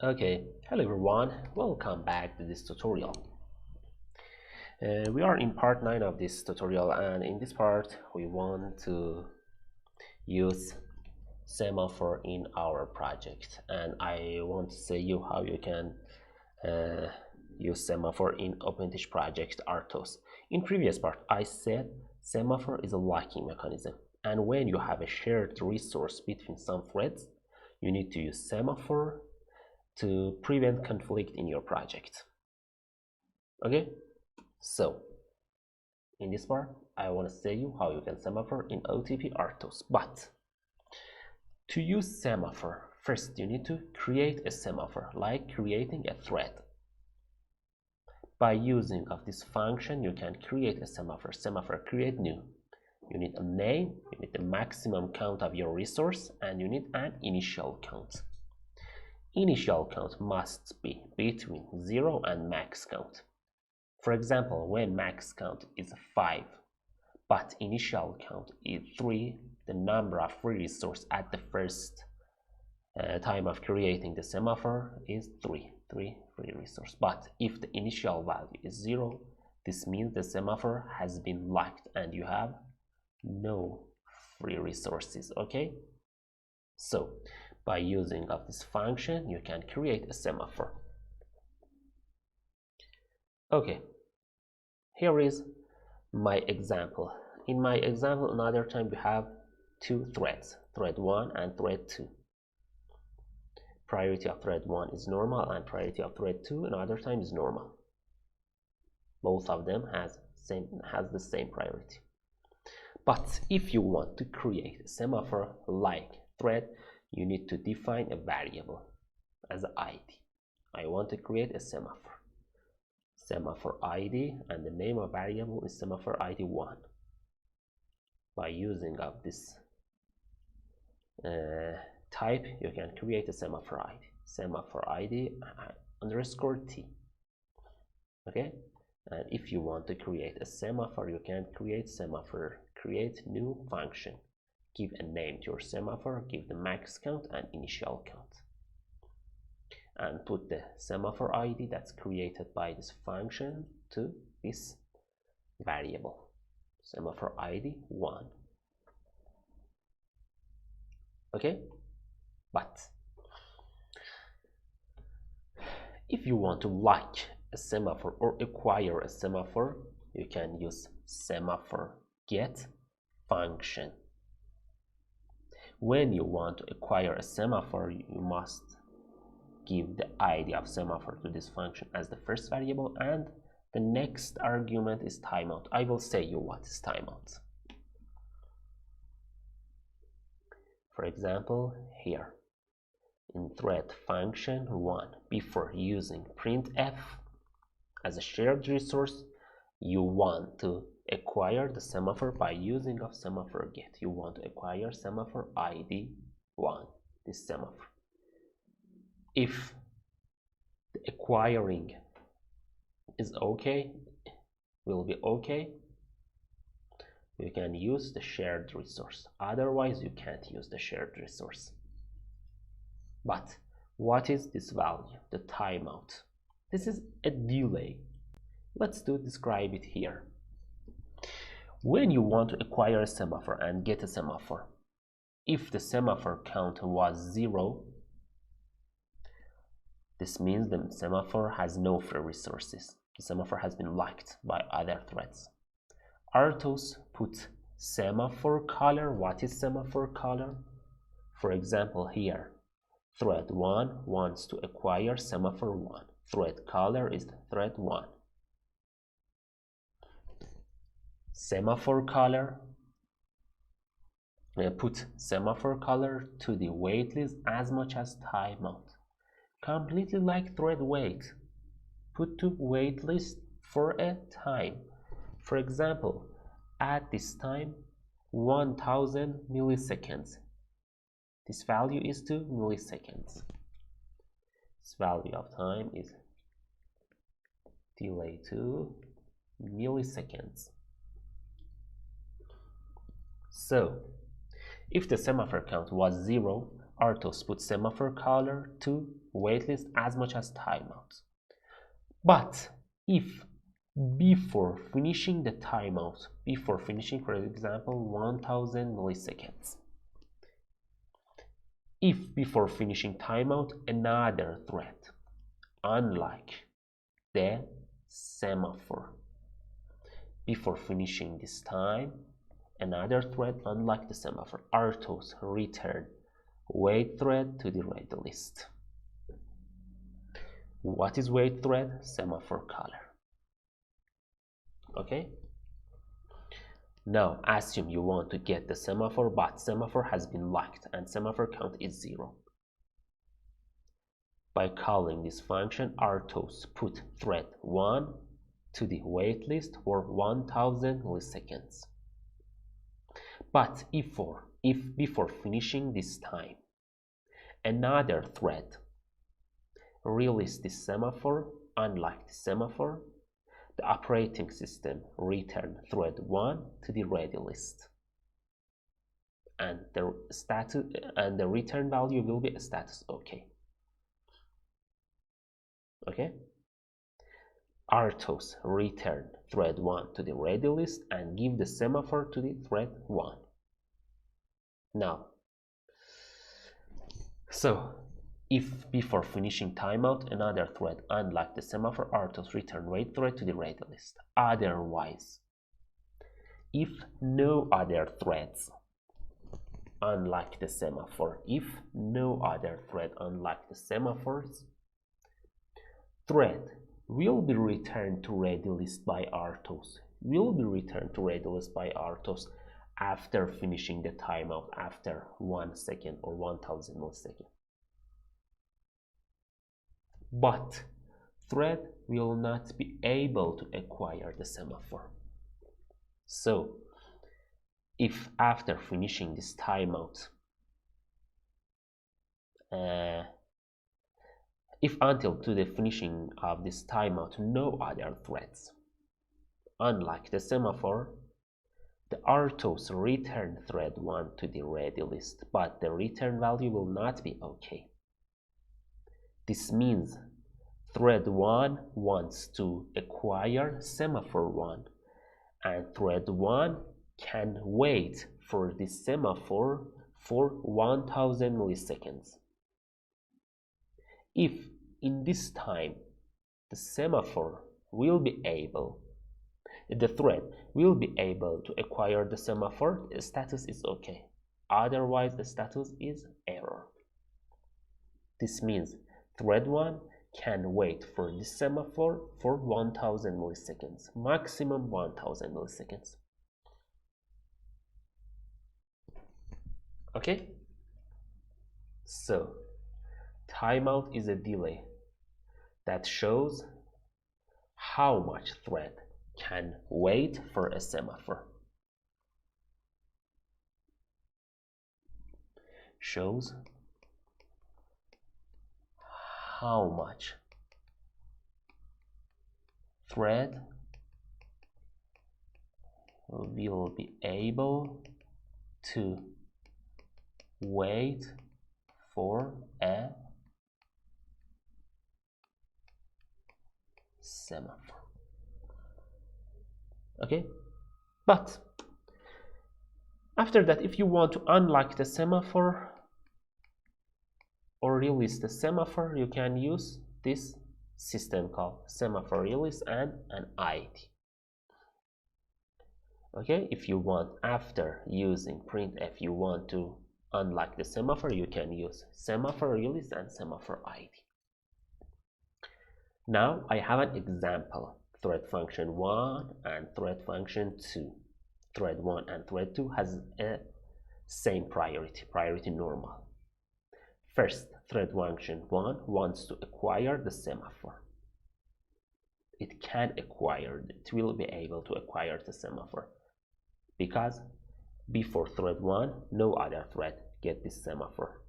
Okay, hello everyone, welcome back to this tutorial. We are in part 9 of this tutorial, and in this part we want to use Semaphore in our project, and I want to say you how you can use Semaphore in OpenTeach project RTOS. In previous part I said Semaphore is a locking mechanism, and when you have a shared resource between some threads you need to use Semaphore to prevent conflict in your project. Okay, so in this part I want to say you how you can Semaphore in OTP RTOS. But to use Semaphore, first you need to create a Semaphore, like creating a thread. By using of this function you can create a Semaphore create new. You need a name, you need the maximum count of your resource, and you need an initial count. Initial count must be between 0 and max count. For example, when max count is 5 but initial count is 3, the number of free resource at the first time of creating the Semaphore is 3 free resource. But if the initial value is 0, this means the Semaphore has been locked and you have no free resources. Okay, so by using of this function you can create a Semaphore. Okay, here is my example. In my example, another time we have two threads, thread 1 and thread 2. Priority of thread 1 is normal and priority of thread 2 another time is normal. Both of them has the same priority. But if you want to create a Semaphore like thread, you need to define a variable as an ID. I want to create a Semaphore ID, and the name of variable is Semaphore ID 1. By using of this type, you can create a Semaphore ID underscore T. Okay, and if you want to create a Semaphore, you can create Semaphore create new function. Give a name to your Semaphore, give the max count and initial count, and put the Semaphore ID that's created by this function to this variable, Semaphore ID 1. Okay, but if you want to lock a Semaphore or acquire a Semaphore, you can use Semaphore get function. When you want to acquire a Semaphore, you must give the ID of Semaphore to this function as the first variable, and the next argument is timeout. I will say you what is timeout. For example, here in thread function 1, before using printf as a shared resource, you want to acquire the Semaphore by using of Semaphore get. You want to acquire Semaphore ID 1, this Semaphore. If the acquiring is okay, will be okay, you can use the shared resource. Otherwise you can't use the shared resource. But what is this value, the timeout? This is a delay. Let's describe it here. When you want to acquire a Semaphore and get a Semaphore, if the Semaphore count was 0, this means the Semaphore has no free resources. The Semaphore has been locked by other threads. RTOS put Semaphore color. What is Semaphore color? For example, here thread 1 wants to acquire Semaphore 1. Thread color is thread 1. Semaphore color, put Semaphore color to the waitlist as much as timeout. Completely like thread wait, put to waitlist for a time. For example, at this time 1000 milliseconds. This value is 2 milliseconds. This value of time is delay 2 milliseconds. So if the Semaphore count was 0, RTOS put semaphore caller to waitlist as much as timeout. But if before finishing the timeout, before finishing, for example, 1000 milliseconds, if before finishing timeout another thread, unlike the semaphore, before finishing this time another thread, unlike the semaphore, RTOS return wait thread to the ready list. What is wait thread? Semaphore caller. Okay, now assume you want to get the semaphore, but semaphore has been locked and semaphore count is 0. By calling this function, RTOS put thread 1 to the wait list for 1000 milliseconds. But if before finishing this time another thread release the semaphore, unlike the semaphore, the operating system return thread 1 to the ready list, and the return value will be a status OK. Okay, RTOS return thread 1 to the ready list and give the semaphore to the thread 1. Now, so if before finishing timeout another thread, unlike the semaphore, RTOS return wait thread to the ready list. Otherwise, if no other threads, unlike the semaphore, if no other thread, unlike the semaphores, thread will be returned to ready list by RTOS, after finishing the timeout after 1 second or 1000 milliseconds. But thread will not be able to acquire the semaphore. So if after finishing this timeout, if until to the finishing of this timeout no other threads, unlike the semaphore, the RTOS return thread 1 to the ready list, but the return value will not be OK. This means thread 1 wants to acquire semaphore 1, and thread 1 can wait for the semaphore for 1000 milliseconds. If in this time the semaphore will be able, the thread will be able to acquire the semaphore, the status is OK. Otherwise, the status is error. This means thread 1 can wait for the semaphore for 1000 milliseconds, maximum 1000 milliseconds. Okay? So, timeout is a delay that shows how much thread can wait for a semaphore. Shows how much thread will be able to wait for a semaphore. Okay, but after that, if you want to unlock the semaphore or release the semaphore, you can use this system called semaphore release and an ID. Okay, if you want, after using printf, you want to unlock the semaphore, you can use semaphore release and semaphore ID. Now I have an example. Thread function 1 and thread function 2. Thread 1 and thread 2 has a same priority normal. First, thread function 1 wants to acquire the semaphore. It will be able to acquire the semaphore because before thread 1 no other thread get this semaphore,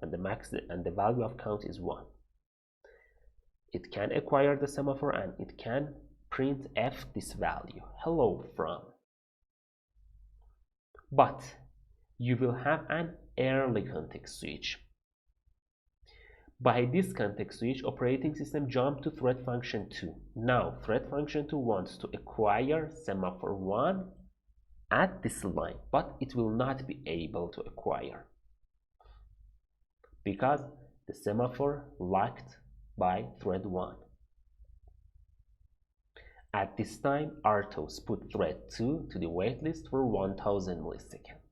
and the value of count is 1. It can acquire the semaphore and it can print f this value, hello from. But you will have an early context switch By this context switch, operating system jumped to thread function 2. Now thread function 2 wants to acquire semaphore 1 at this line, but it will not be able to acquire because the semaphore locked by thread 1. At this time, RTOS put thread 2 to the waitlist for 1000 milliseconds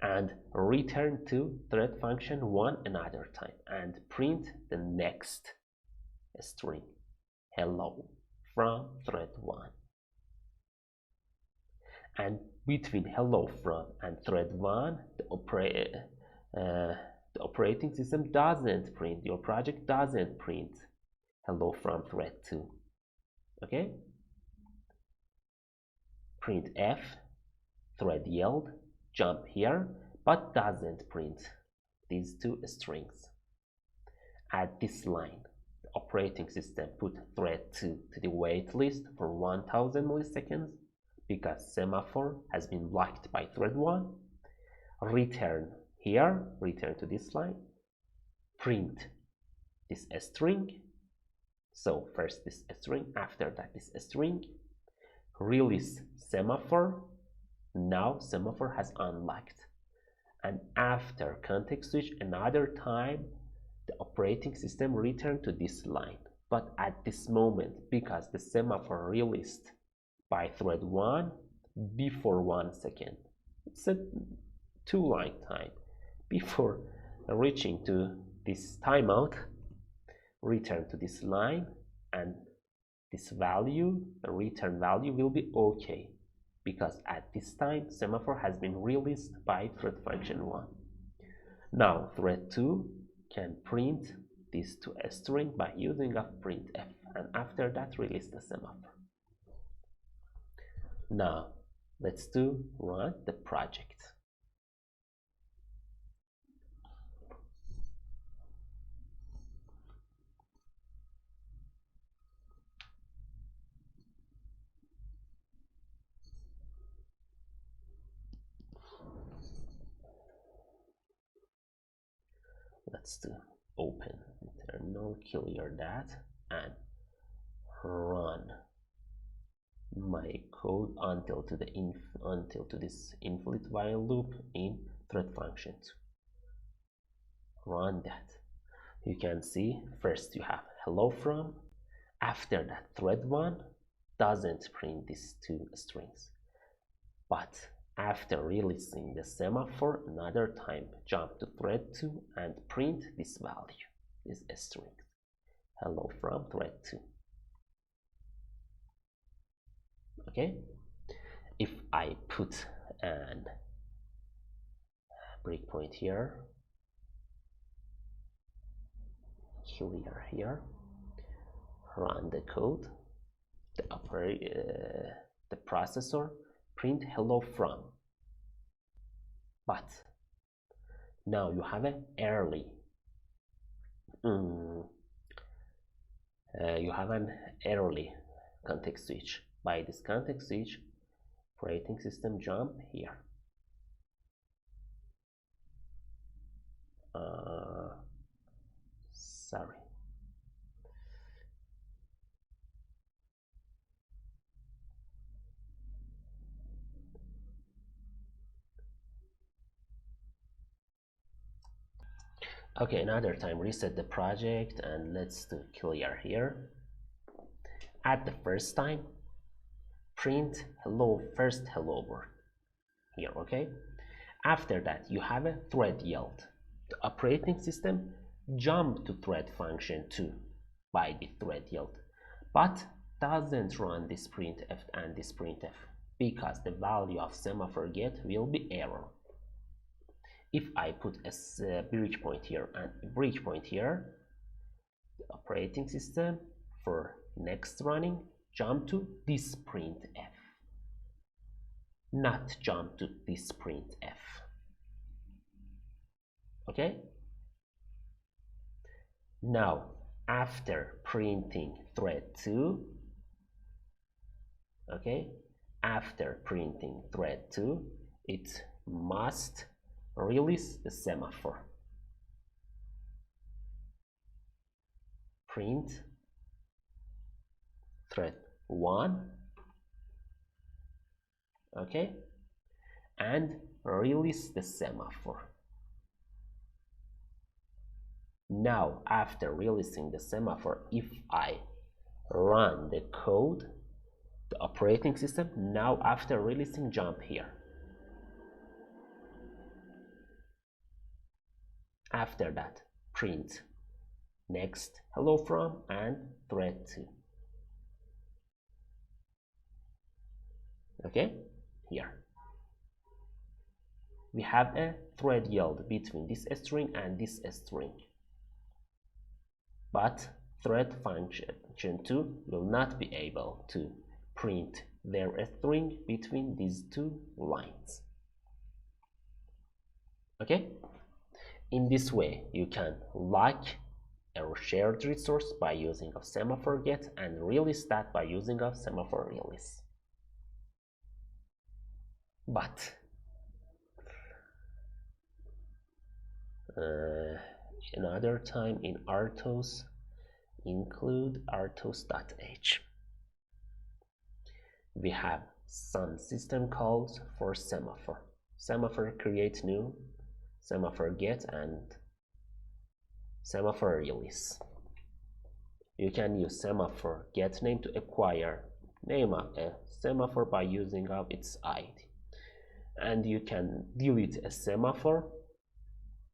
and return to thread function 1 another time and print the next string, hello, from thread 1. And between hello from and thread 1, the operating system doesn't print, your project doesn't print hello from thread 2. Okay? Print F, thread yield, jump here, but doesn't print these two strings. At this line, the operating system put thread 2 to the wait list for 1000 milliseconds because semaphore has been blocked by thread 1. Return here, return to this line, print this string. So first this string, after that this string, release semaphore. Now semaphore has unlocked, and after context switch another time the operating system returned to this line. But at this moment, because the semaphore released by thread 1 before 1 second, it's a 2-line time before reaching to this timeout, return to this line, and this value, the return value, will be okay because at this time semaphore has been released by thread function 1. Now thread 2 can print these two string by using a printf, and after that release the semaphore. Now let's run the project. Let's open the terminal, clear that, and run my code until to this infinite while loop in thread functions. Run that. You can see first you have hello from. After that, thread 1 doesn't print these two strings, but after releasing the semaphore another time, jump to thread 2 and print this value, this string, hello from thread 2. Okay, if I put an breakpoint here, clear here, run the code, the processor print hello from, but now you have an early context switch. By this context switch, operating system jump here, sorry, okay, another time reset the project and let's clear here. At the first time, print hello, first hello word here. Okay, after that you have a thread yield. The operating system jump to thread function 2 by the thread yield, but doesn't run this printf and this printf because the value of semaphore get will be error. If I put a breakpoint here and a breakpoint here, the operating system for next running jump to this printf, not jump to this printf. Okay, now after printing thread 2, okay, after printing thread 2, it must release the semaphore. print thread 1, okay, and release the semaphore. Now after releasing the semaphore, if I run the code, the operating system, now after releasing, jump here. After that, print next hello from and thread 2. Okay, here we have a thread yield between this string and this string, but thread function 2 will not be able to print their string between these two lines. Okay, in this way you can lock a shared resource by using of semaphore get and release that by using of semaphore release. But another time in RTOS, include RTOS.h, we have some system calls for semaphore. Semaphore create new, semaphore get, and semaphore release. You can use semaphore get name to acquire name of a semaphore by using of its ID, and you can delete a semaphore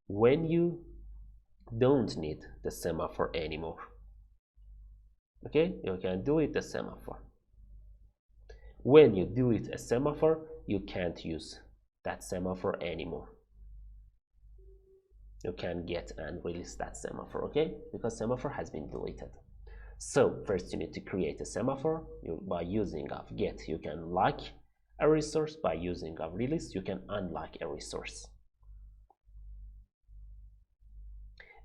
when you don't need the semaphore anymore. Okay, you can delete the semaphore. When you delete a semaphore, you can't use that semaphore anymore. You can get and release that semaphore, okay, because semaphore has been deleted. So first you need to create a semaphore. By using of get, you can lock a resource. By using of release, you can unlock a resource.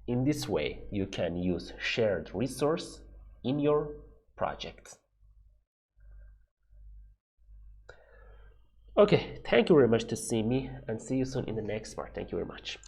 In this way, you can use shared resource in your project. Okay, thank you very much to see me, and see you soon in the next part. Thank you very much.